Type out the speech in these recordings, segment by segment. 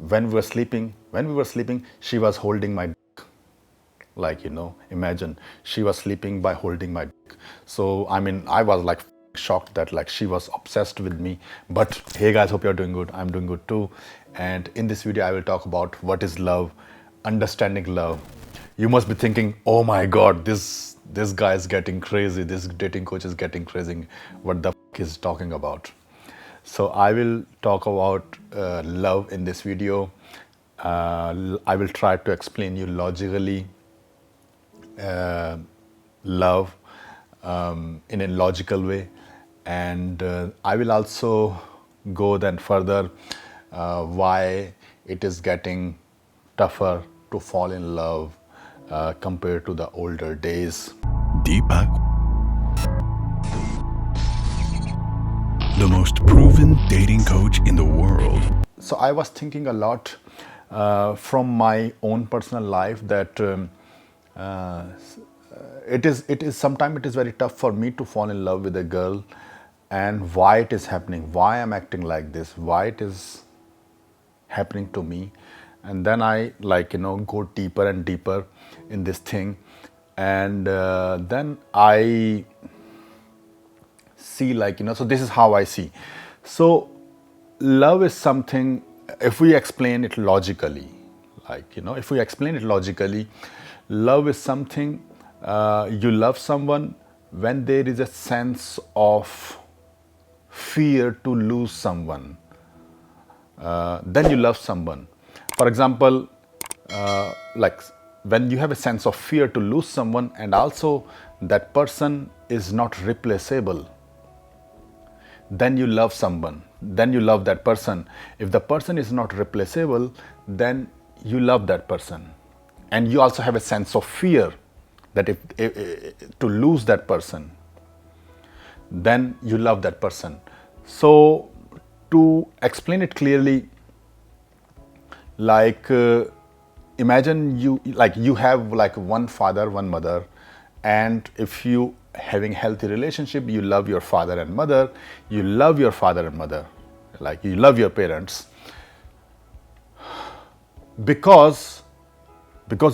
when we were sleeping, she was holding my dick. Like, imagine she was sleeping by holding my dick. So I mean, I was like shocked that like she was obsessed with me. But hey guys, hope you're doing good. I'm doing good too. And in this video I will talk about what is love, understanding love. You must be thinking, oh my god, this guy is getting crazy, this dating coach is getting crazy, what the f is talking about. So I will talk about love in this video. I will try to explain you logically love in a logical way, and I will also go then further why it is getting tougher to fall in love compared to the older days. Deepak, the most proven dating coach in the world. So I was thinking a lot from my own personal life that uh, it is sometimes it is very tough for me to fall in love with a girl, and why it is happening, why I'm acting like this, why it is happening to me. And then I go deeper and deeper in this thing, and then I see so this is how I see. So love is something, if we explain it logically, if we explain it logically, love is something, you love someone when there is a sense of fear to lose someone. Then you love someone. For example, like when you have a sense of fear to lose someone, and also that person is not replaceable, then you love someone, then you love that person. If the person is not replaceable, then you love that person, and you also have a sense of fear that if to lose that person, then you love that person. So to explain it clearly, imagine you have like one father, one mother, and if you having healthy relationship, you love your father and mother, you love your father and mother, like you love your parents, because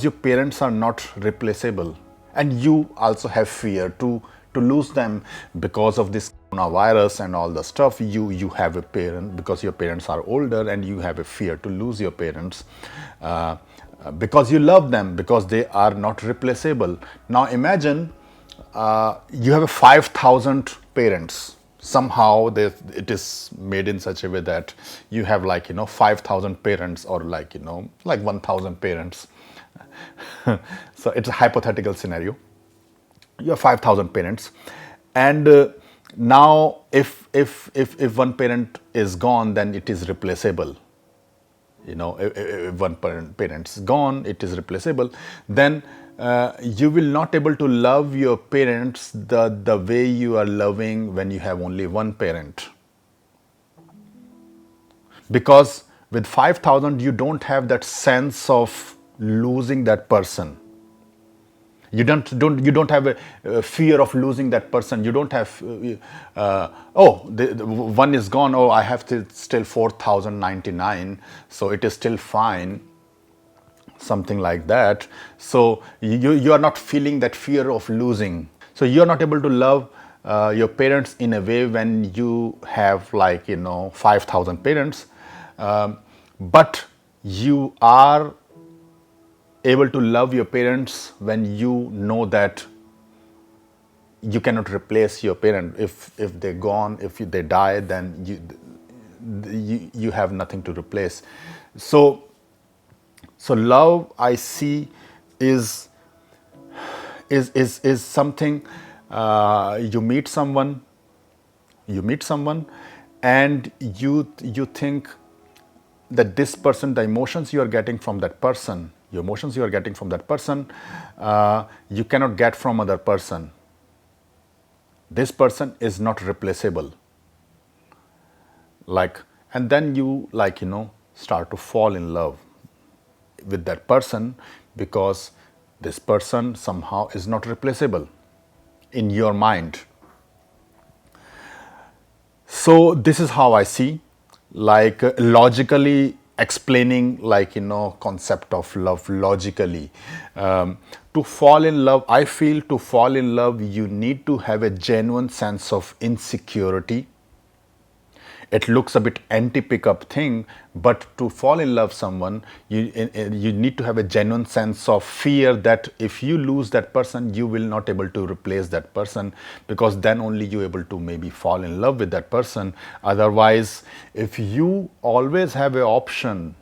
your parents are not replaceable, and you also have fear to lose them because of this coronavirus and all the stuff. You have a parent because your parents are older, and you have a fear to lose your parents because you love them, because they are not replaceable. Now imagine you have a 5,000 parents. Somehow it is made in such a way that you have 5,000 parents, or like 1,000 parents. So it's a hypothetical scenario. You have 5,000 parents, and now if one parent is gone, then it is replaceable. If one parent is gone, it is replaceable. Then you will not able to love your parents the way you are loving when you have only one parent, because with 5,000 you don't have that sense of losing that person. You don't have a fear of losing that person. You don't have the one is gone, oh I have still 4,099, so it is still fine, something like that. So you are not feeling that fear of losing. So you are not able to love your parents in a way when you have 5,000 parents, but you are able to love your parents when you know that you cannot replace your parent. If they're gone, if they die, then you have nothing to replace. So love, I see, is something, you meet someone, and you think that this person, the emotions you are getting from that person, you cannot get from other person. This person is not replaceable. And then you start to fall in love with that person, because this person somehow is not replaceable in your mind. So this is how I see. Logically, explaining like concept of love logically. To fall in love, I feel to fall in love you need to have a genuine sense of insecurity. It looks a bit anti-pickup thing, but to fall in love someone, you need to have a genuine sense of fear that if you lose that person, you will not able to replace that person, because then only you able to maybe fall in love with that person. Otherwise, if you always have a option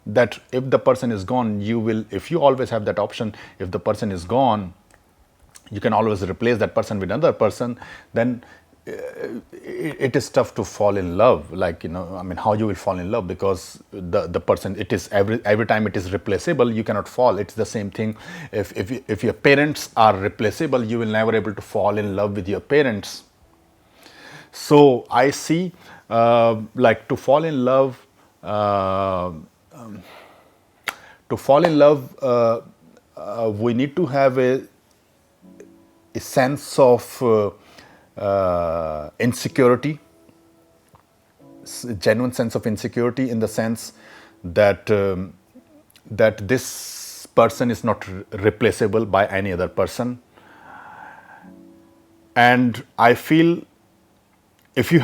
that if the person is gone, you will, if you always have that option, if the person is gone, you can always replace that person with another person, then it is tough to fall in love. Like, I mean, how you will fall in love, because the person, it is every time it is replaceable, you cannot fall. It's the same thing. If your parents are replaceable, you will never able to fall in love with your parents. So I see, like, uh, to fall in love, we need to have a sense of insecurity, genuine sense of insecurity, in the sense that that this person is not replaceable by any other person. And I feel, if we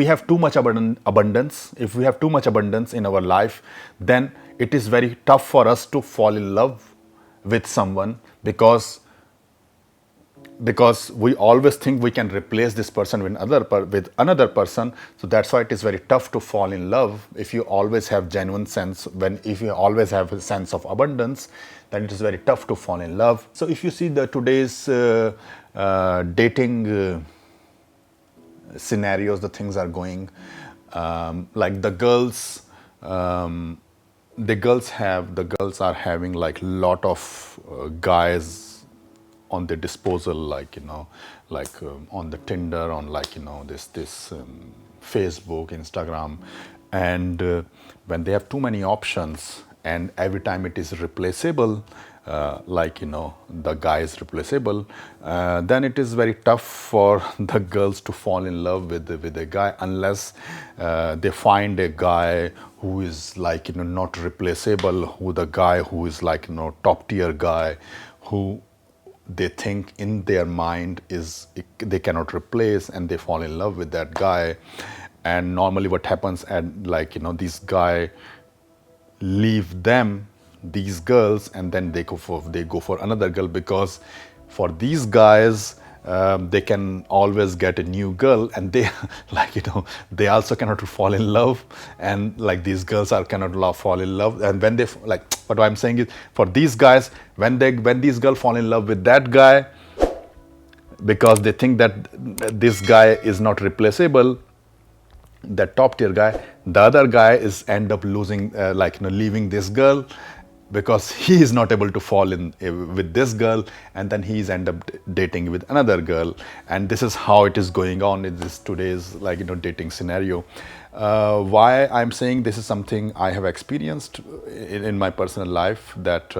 have too much abundance, if we have too much abundance in our life, then it is very tough for us to fall in love with someone, because we always think we can replace this person with another person. So that's why it is very tough to fall in love. If you always have genuine sense, if you always have a sense of abundance, then it is very tough to fall in love. So if you see the today's dating scenarios, the things are going, like the girls, the girls are having like lot of guys on their disposal, like like on the Tinder, on like this Facebook, Instagram. And when they have too many options, and every time it is replaceable, like the guy is replaceable, then it is very tough for the girls to fall in love with a guy, unless they find a guy who is like not replaceable, who the guy who is like top tier guy, who they think in their mind is they cannot replace, and they fall in love with that guy. And normally what happens, and like these guy leave them, these girls, and then they go for another girl, because for these guys, they can always get a new girl, and they like they also cannot fall in love, and like these girls cannot fall in love. And when they like, what I'm saying is, for these guys, when these girls fall in love with that guy, because they think that this guy is not replaceable, that top tier guy, the other guy is end up losing, like leaving this girl, because he is not able to fall in with this girl, and then he's end up dating with another girl. And this is how it is going on in this today's like dating scenario. Why I'm saying this is something I have experienced in my personal life, that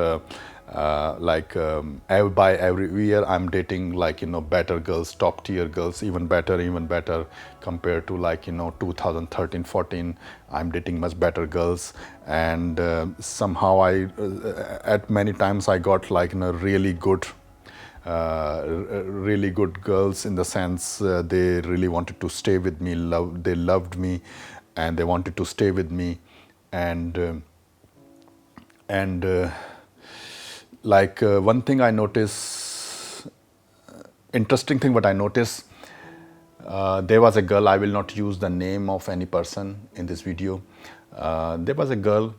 by every year I'm dating like better girls, top tier girls, even better compared to like 2013 14. I'm dating much better girls. And somehow I at many times I got like really good really good girls, in the sense they really wanted to stay with me, they loved me, and they wanted to stay with me. And one thing I notice, interesting thing what I notice, there was a girl, I will not use the name of any person in this video. There was a girl,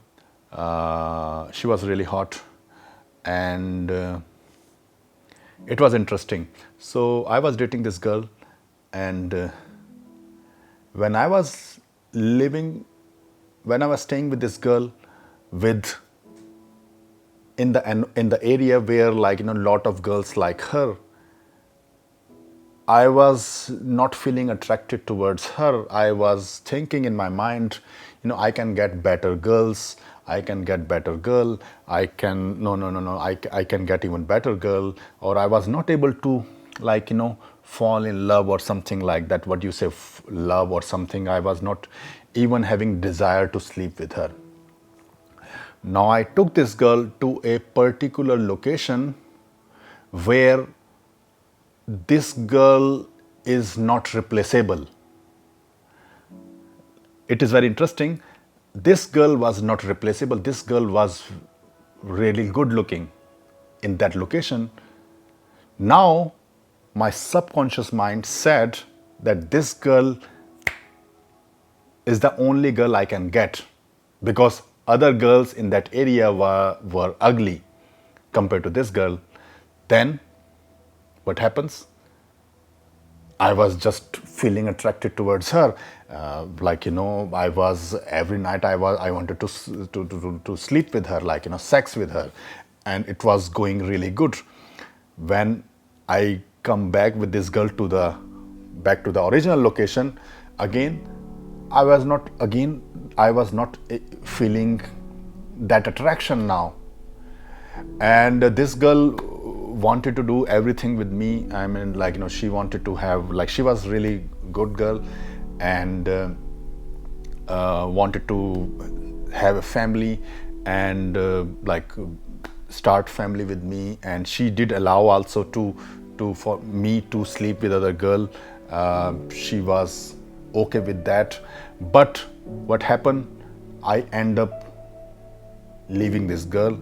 she was really hot, and it was interesting. So I was dating this girl, and when I was staying with this girl, with in the area where like lot of girls like her, I was not feeling attracted towards her. I was thinking in my mind, I can get better girls, I can get better girl, I can no, I can get even better girl. Or I was not able to like fall in love or something like that, what you say, love or something. I was not even having desire to sleep with her. Now I took this girl to a particular location where this girl is not replaceable. It is very interesting. This girl was not replaceable. This girl was really good looking in that location. Now, my subconscious mind said that this girl is the only girl I can get because other girls in that area were ugly compared to this girl. Then, what happens? I was just feeling attracted towards her. I was every night. I wanted to sleep with her, sex with her, and it was going really good. When I come back with this girl back to the original location, again, I was not feeling that attraction now. And this girl wanted to do everything with me. I mean, she wanted to have, she was really good girl, and wanted to have a family, and start family with me. And she did allow also for me to sleep with other girl. She was okay with that. But what happened? I end up leaving this girl.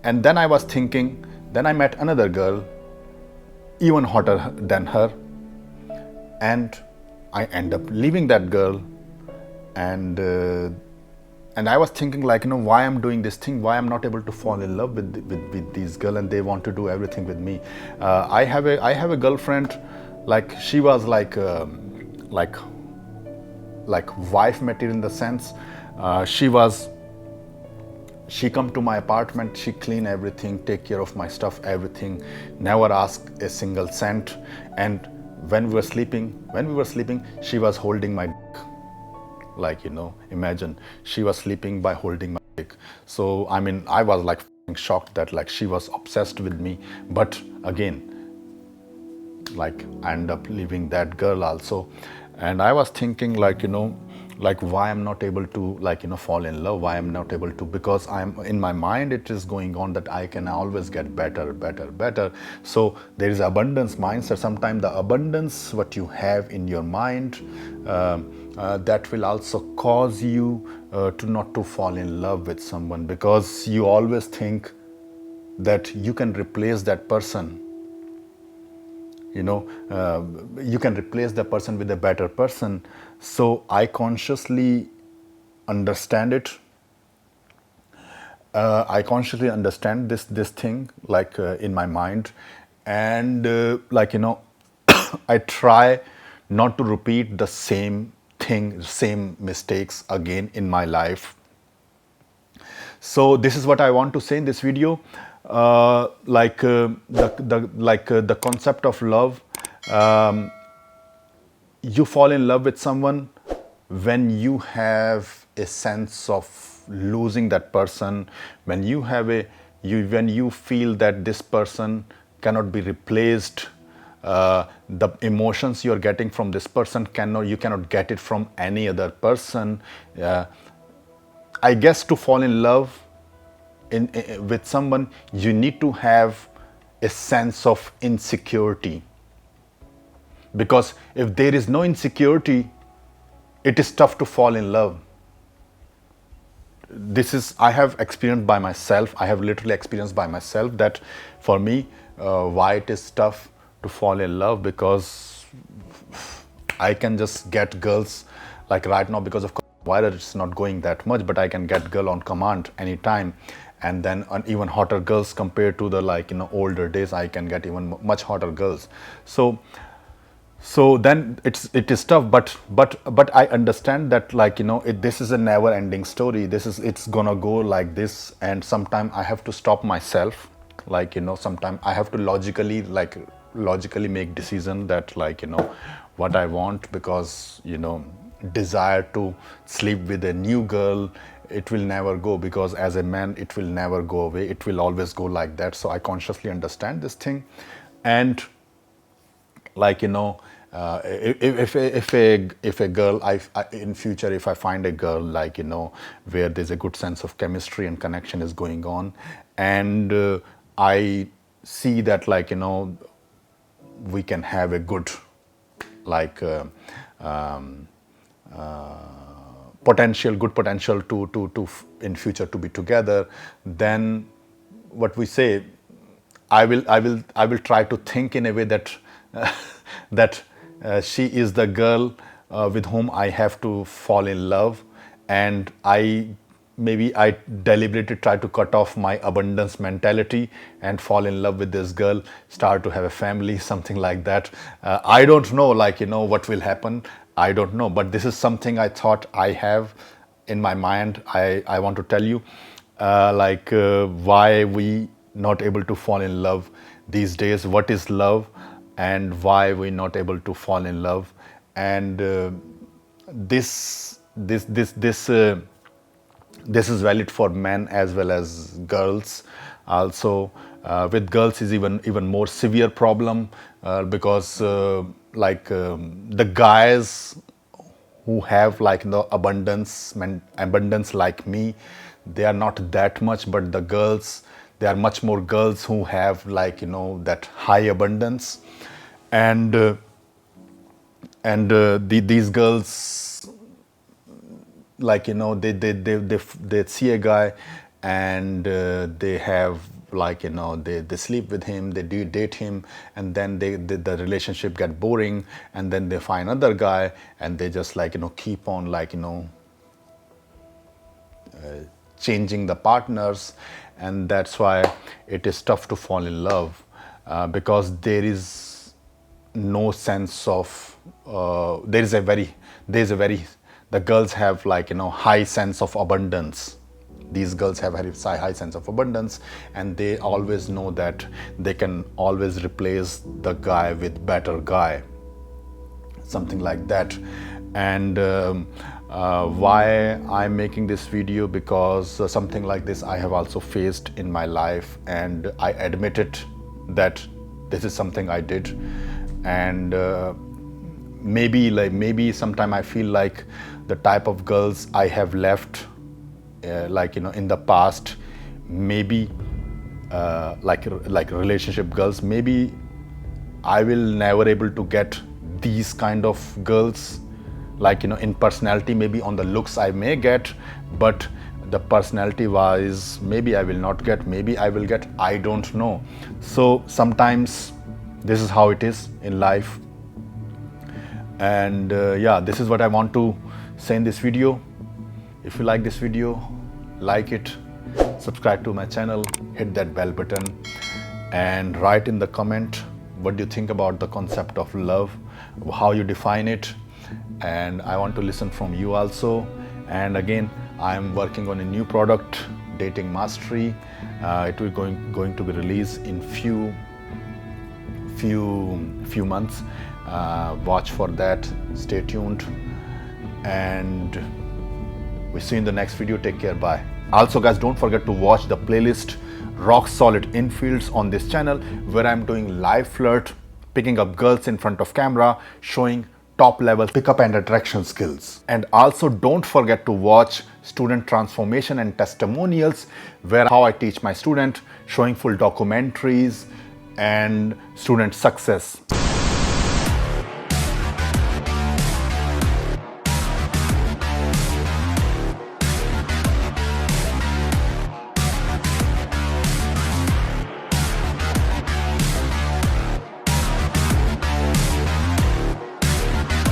And then I was thinking, then I met another girl, even hotter than her, and I end up leaving that girl. And I was thinking, why I'm doing this thing, why I'm not able to fall in love with these girls, and they want to do everything with me. I have a girlfriend, she was like wife material in the sense. She come to my apartment, she clean everything, take care of my stuff, everything, never ask a single cent. And when we were sleeping, she was holding my dick. Imagine, she was sleeping by holding my dick. So, I mean, I was shocked that she was obsessed with me. But again, I end up leaving that girl also. And I was thinking, why I'm not able to fall in love, why I'm not able to, because I'm in my mind it is going on that I can always get better. So there is abundance mindset. Sometimes the abundance what you have in your mind, that will also cause you to not to fall in love with someone, because you always think that you can replace that person. You can replace the person with a better person. So I consciously understand it. I consciously understand this thing in my mind, and I try not to repeat the same thing, same mistakes again in my life. So this is what I want to say in this video. The concept of love. You fall in love with someone when you have a sense of losing that person, when you feel that this person cannot be replaced. The emotions you are getting from this person you cannot get it from any other person. I guess to fall in love with someone, you need to have a sense of insecurity. Because if there is no insecurity, it is tough to fall in love. I have experienced by myself. I have literally experienced by myself that for me, why it is tough to fall in love, because I can just get girls right now because of virus. It's not going that much, but I can get girl on command anytime. And then even hotter girls compared to the older days, I can get even much hotter girls. So then it is tough, but I understand that this is a never ending story. It's gonna go like this, and sometime I have to stop myself. Sometime I have to logically make decision that what I want, because desire to sleep with a new girl, it will never go, because as a man it will never go away, it will always go like that. So I consciously understand this thing, and if a girl, in future, if I find a girl, like, where there's a good sense of chemistry and connection is going on, and I see that, like, we can have a good, like, good potential to in future to be together, then what we say, I will try to think in a way that that she is the girl with whom I have to fall in love, and I deliberately try to cut off my abundance mentality and fall in love with this girl, start to have a family, something like that. I don't know, like, what will happen. I don't know, but this is something I thought I have in my mind. I want to tell you, why we not able to fall in love these days, what is love, and why we not able to fall in love. And this this this this this is valid for men as well as girls also. With girls is even more severe problem, because the guys who have, like, abundance like me, they are not that much, but the girls, there are much more girls who have, like, that high abundance. And these girls, like, they see a guy, and they have, like, they sleep with him, they date him, and then the relationship get boring, and then they find another guy, and they just, like, keep on, like, changing the partners. And that's why it is tough to fall in love, because there is no sense of there is a very the girls have, like, high sense of abundance. These girls have very high sense of abundance, and they always know that they can always replace the guy with better guy, something like that. And why I'm making this video, because something like this I have also faced in my life, and I admitted that this is something I did. And maybe sometime I feel like the type of girls I have left, in the past, maybe like relationship girls, maybe I will never able to get these kind of girls, like, in personality. Maybe on the looks I may get, but the personality wise, maybe I will not get, maybe I will get, I don't know. So sometimes this is how it is in life. And yeah, this is what I want to say in this video. If you like this video, like it, subscribe to my channel, hit that bell button, and write in the comment what do you think about the concept of love, how you define it. And I want to listen from you also. And again, I am working on a new product, Dating Mastery. It will going to be released in few months. Watch for that, stay tuned, and we see you in the next video. Take care, bye. Also guys, don't forget to watch the playlist Rock Solid Infields on this channel, where I'm doing live flirt, picking up girls in front of camera, showing top level pickup and attraction skills. And also don't forget to watch Student Transformation and Testimonials, where how I teach my student, showing full documentaries and student success.